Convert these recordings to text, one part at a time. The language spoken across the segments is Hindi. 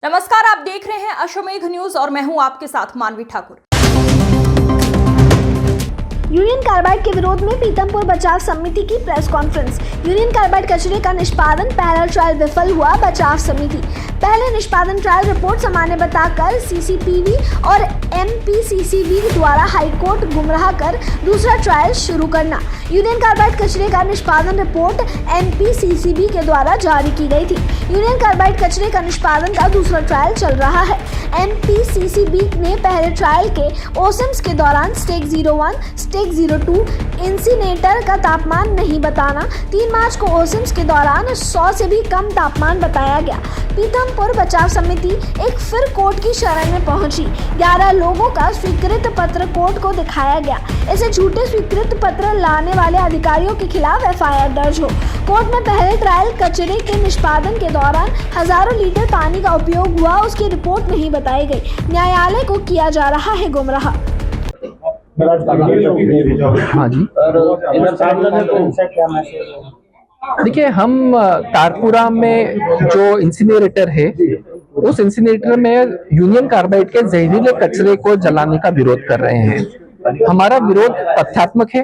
नमस्कार, आप देख रहे हैं अश्वमेघ न्यूज और मैं हूं आपके साथ मानवी ठाकुर। यूनियन कार्बाइड के विरोध में पीतमपुर बचाव समिति की प्रेस कॉन्फ्रेंस। यूनियन कार्बाइड कचरे का निष्पादन, पहला ट्रायल विफल हुआ। बचाव समिति पहले निष्पादन ट्रायल रिपोर्ट सामान्य बताकर सीसीपीवी और एमपीसीसीबी द्वारा हाईकोर्ट गुमराह कर दूसरा ट्रायल शुरू करना। यूनियन कार्बाइड कचरे का निष्पादन रिपोर्ट एमपीसीसीबी के द्वारा जारी की गई थी। यूनियन कार्बाइड कचरे का निष्पादन का दूसरा ट्रायल चल रहा है। एमपीसीसीबी ने पहले ट्रायल के ओसिम्स के दौरान स्टेक 01, स्टेक 02 इंसिनेटर का तापमान नहीं बताना। 3 मार्च को ओसिम्स के दौरान 100 से भी कम तापमान बताया गया। पीतमपुर बचाव समिति एक फिर कोर्ट की शरण में पहुंची। 11 लोगों का स्वीकृत पत्र कोर्ट को दिखाया गया। ऐसे झूठे स्वीकृत पत्र लाने वाले अधिकारियों के खिलाफ एफआईआर दर्ज हो। कोर्ट में पहले ट्रायल कचरे के निष्पादन के दौरान हजारों लीटर पानी का उपयोग हुआ, उसकी रिपोर्ट नहीं बताई गई। न्यायालय को किया जा रहा है गुमराह। हाँ जी, देखिए, हम तारपुरा में जो इंसिनरेटर है, उस इंसिनरेटर में यूनियन कार्बाइड के जहरीले कचरे को जलाने का विरोध कर रहे हैं। हमारा विरोध तथ्यात्मक है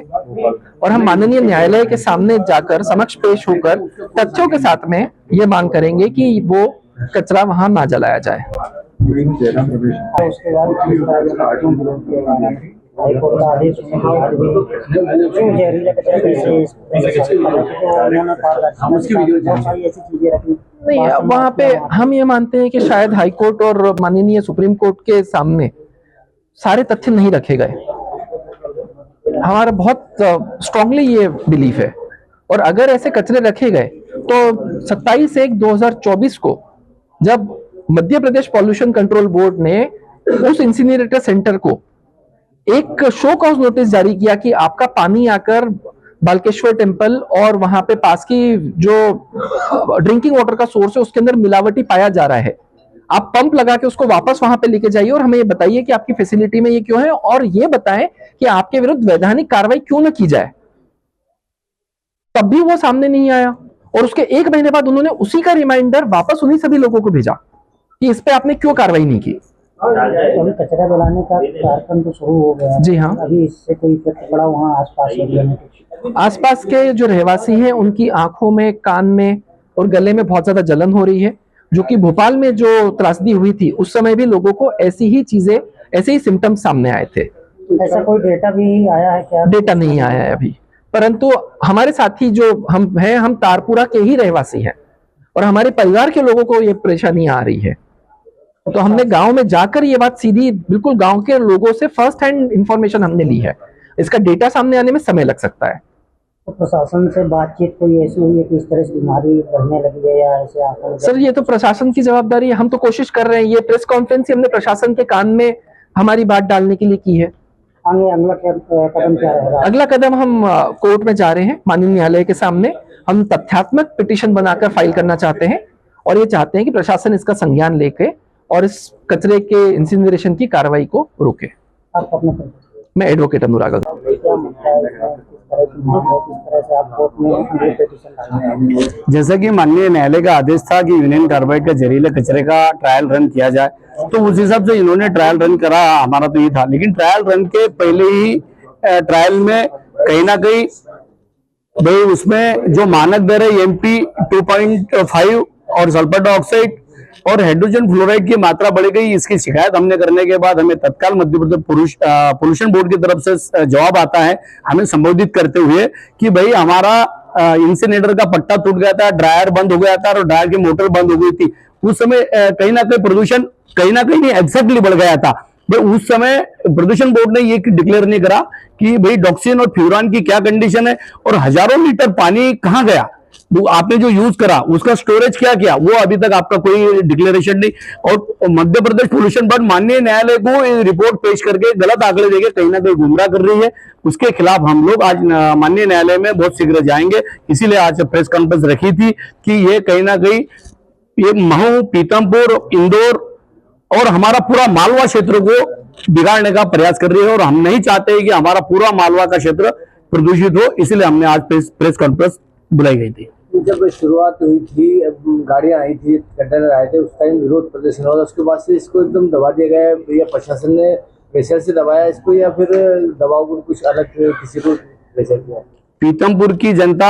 और हम माननीय न्यायालय के सामने जाकर समक्ष पेश होकर तथ्यों के साथ में ये मांग करेंगे कि वो कचरा वहां ना जलाया जाए। नहीं, वहां पे हम ये मानते हैं कि शायद हाईकोर्ट और माननीय सुप्रीम कोर्ट के सामने सारे तथ्य नहीं रखे गए। हमारा बहुत स्ट्रांगली ये बिलीफ है, और अगर ऐसे कचरे रखे गए तो 27/1/2024 को जब Madhya Pradesh pollution control board ने उस इंसिनरेटर सेंटर को एक शो कॉज नोटिस जारी किया कि आपका पानी आकर बालकेश्वर टेम्पल और वहां पे पास की जो ड्रिंकिंग वाटर का सोर्स है उसके अंदर मिलावटी पाया जा रहा है, आप पंप लगा के उसको वापस वहां पे लेके जाइए और हमें ये बताइए कि आपकी फैसिलिटी में ये क्यों है, और ये बताएं कि आपके विरुद्ध वैधानिक कार्रवाई क्यों न की जाए। तब भी वो सामने नहीं आया, और उसके 1 महीने बाद उन्होंने उसी का रिमाइंडर वापस उन्हीं सभी लोगों को भेजा कि इस पे आपने क्यों कार्रवाई नहीं की। अभी कचरा जलाने का कार्यक्रम तो शुरू हो गया है। जी हाँ, अभी इससे कोई इफेक्ट पड़ा वहाँ आसपास? आसपास के जो रहवासी हैं उनकी आंखों में, कान में और गले में बहुत ज्यादा जलन हो रही है, जो कि भोपाल में जो त्रासदी हुई थी उस समय भी लोगों को ऐसी ही चीजें, ऐसे ही सिम्टम्स सामने आए थे। ऐसा कोई डेटा भी आया है क्या? डेटा नहीं आया है अभी, परंतु हमारे साथी जो हम हैं, हम तारपुरा के ही रहवासी हैं और हमारे परिवार के लोगों को ये परेशानी आ रही है। तो हमने गांव में जाकर ये बात सीधी बिल्कुल गांव के लोगों से फर्स्ट हैंड इंफॉर्मेशन हमने ली है। इसका डेटा सामने आने में समय लग सकता है। तो प्रशासन से बातचीत कोई ऐसी हुई है कि इस तरह से बीमारी बढ़ने लगी है या ऐसे? सर, ये तो प्रशासन की जवाबदारी है। हम तो कोशिश कर रहे हैं। ये प्रेस कॉन्फ्रेंस हमने प्रशासन के कान में हमारी बात डालने के लिए की है। आगे अगला कदम क्या रहेगा? अगला कदम हम कोर्ट में जा रहे हैं, माननीय न्यायालय के सामने। हम तथ्यात्मक पिटीशन बनाकर फाइल करना चाहते हैं और ये चाहते हैं कि प्रशासन इसका संज्ञान लेके और इस कचरे के इंसिनरेशन की कार्रवाई को रोके। आप अपना मैं एडवोकेट अनुराग। जैसा कि माननीय न्यायालय का आदेश था कि यूनियन कार्बाइड का जहरीले कचरे का ट्रायल रन किया जाए, तो उस हिसाब से इन्होंने ट्रायल रन करा। हमारा तो ये था, लेकिन ट्रायल रन के पहले ही ट्रायल में कहीं ना कहीं भाई उसमें जो मानक दर है MP 2.5 और सल्फर डाइऑक्साइड और हाइड्रोजन फ्लोराइड की मात्रा बढ़ गई। इसकी शिकायत हमने करने के बाद हमें तत्काल मध्य प्रदेश पोल्यूशन बोर्ड की तरफ से जवाब आता है हमें संबोधित करते हुए कि भाई हमारा इंसिनेटर का पट्टा टूट गया था, ड्रायर बंद हो गया था और ड्रायर की मोटर बंद हो गई थी। उस समय कहीं ना कहीं प्रदूषण कहीं ना कहीं एग्जैक्टली बढ़ गया था। भाई उस समय प्रदूषण बोर्ड ने ये डिक्लेयर नहीं करा कि भाई डॉक्सिन और फ्यूरान की क्या कंडीशन है और हजारों लीटर पानी कहाँ गया, वो आपने जो यूज करा उसका स्टोरेज क्या किया, वो अभी तक आपका कोई डिक्लेरेशन नहीं। और मध्य प्रदेश पोल्यूशन बोर्ड माननीय न्यायालय को रिपोर्ट पेश करके गलत आंकड़े देके कहीं ना कहीं गुमराह कर रही है। उसके खिलाफ हम लोग आज माननीय न्यायालय में बहुत शीघ्र जाएंगे। इसीलिए आज प्रेस कॉन्फ्रेंस रखी थी कि ये कहीं ना कहीं ये महू, पीतमपुर, इंदौर और हमारा पूरा मालवा क्षेत्र को बिगाड़ने का प्रयास कर रही है और हम नहीं चाहते कि हमारा पूरा मालवा का क्षेत्र प्रदूषित हो। इसलिए हमने आज प्रेस कॉन्फ्रेंस बुलाई गई थी। जब शुरुआत हुई थी, गाड़ियां आई थी, कंटेनर आए थे, उस टाइम विरोध प्रदर्शन हुआ था। उसके बाद से इसको एकदम दबा दिया गया है, या प्रशासन ने प्रेशर से दबाया इसको, या फिर दबाव को कुछ अलग किसी को प्रेशर किया? पीतमपुर की जनता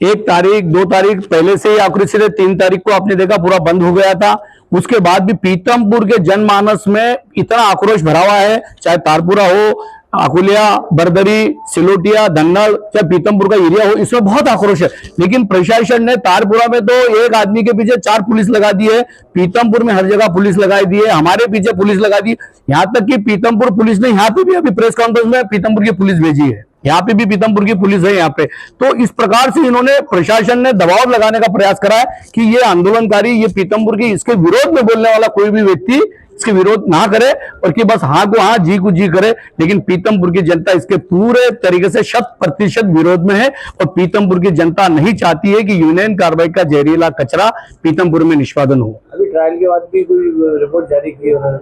1 तारीख 2 तारीख पहले से ही आक्रोशित है। 3 तारीख को आपने देखा पूरा बंद हो गया था। उसके बाद भी पीतमपुर के जनमानस में इतना आक्रोश भरा हुआ है, चाहे तारपुरा हो, अकुलिया, बरदरी, सिलोटिया, धन्नड़, चाहे पीतमपुर का एरिया हो, इसमें बहुत आक्रोश है। लेकिन प्रशासन ने तारपुरा में तो एक आदमी के पीछे 4 पुलिस लगा दी है, पीतमपुर में हर जगह पुलिस लगाई दी है, हमारे पीछे पुलिस लगा दी, यहाँ तक कि पीतमपुर पुलिस ने यहाँ पे भी अभी प्रेस कॉन्फ्रेंस में पीतमपुर की पुलिस भेजी है, यहाँ पे भी पीतमपुर की पुलिस है यहाँ पे। तो इस प्रकार से इन्होंने, प्रशासन ने दबाव लगाने का प्रयास करा है कि ये आंदोलनकारी, ये पीतमपुर की, इसके विरोध में बोलने वाला कोई भी व्यक्ति इसके विरोध ना करे, और कि बस हाँ को हाँ, जी को जी करे। लेकिन पीतमपुर की जनता इसके पूरे तरीके से 100% विरोध में है, और पीतमपुर की जनता नहीं चाहती है कि यूनियन कार्बाइड का जहरीला कचरा पीतमपुर में निष्पादन हो। अभी ट्रायल के बाद भी कोई रिपोर्ट जारी की उन्होंने?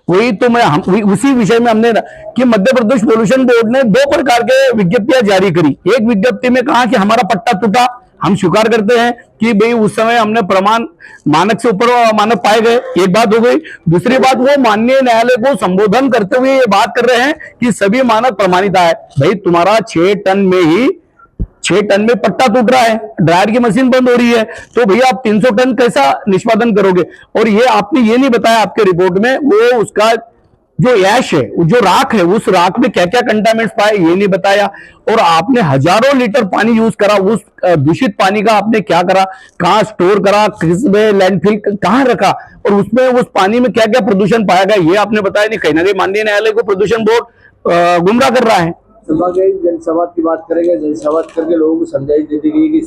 वही तो उसी विषय में हमने कि मध्य प्रदेश पोल्यूशन बोर्ड ने 2 प्रकार के विज्ञप्तियां जारी करी। एक विज्ञप्ति में कहा कि हमारा पट्टा टूटा, हम स्वीकार करते हैं कि भाई उस समय हमने प्रमाण मानक से ऊपर मानक पाए गए, एक बात हो गई। दूसरी बात, वो माननीय न्यायालय को संबोधन करते हुए ये बात कर रहे हैं कि सभी मानक प्रमाणित है। भाई तुम्हारा 6 टन में पट्टा टूट रहा है, ड्रायर की मशीन बंद हो रही है, तो भैया आप 300 टन कैसा निष्पादन करोगे? और ये आपने ये नहीं बताया आपके रिपोर्ट में, वो उसका जो ऐश है, जो राख है, उस राख में क्या क्या कंटामिनेंट्स पाए ये नहीं बताया। और आपने हजारों लीटर पानी यूज करा, उस दूषित पानी का आपने क्या करा, कहाँ स्टोर करा, किसमें लैंडफिल कहाँ रखा, और उसमें उस पानी में क्या क्या प्रदूषण पाया गया ये आपने बताया नहीं। कहीं ना कहीं माननीय न्यायालय को प्रदूषण बोर्ड गुमराह कर रहा है। जनसभा की बात करेंगे, जनसभा करके लोगों को समझाई दे दी गई कि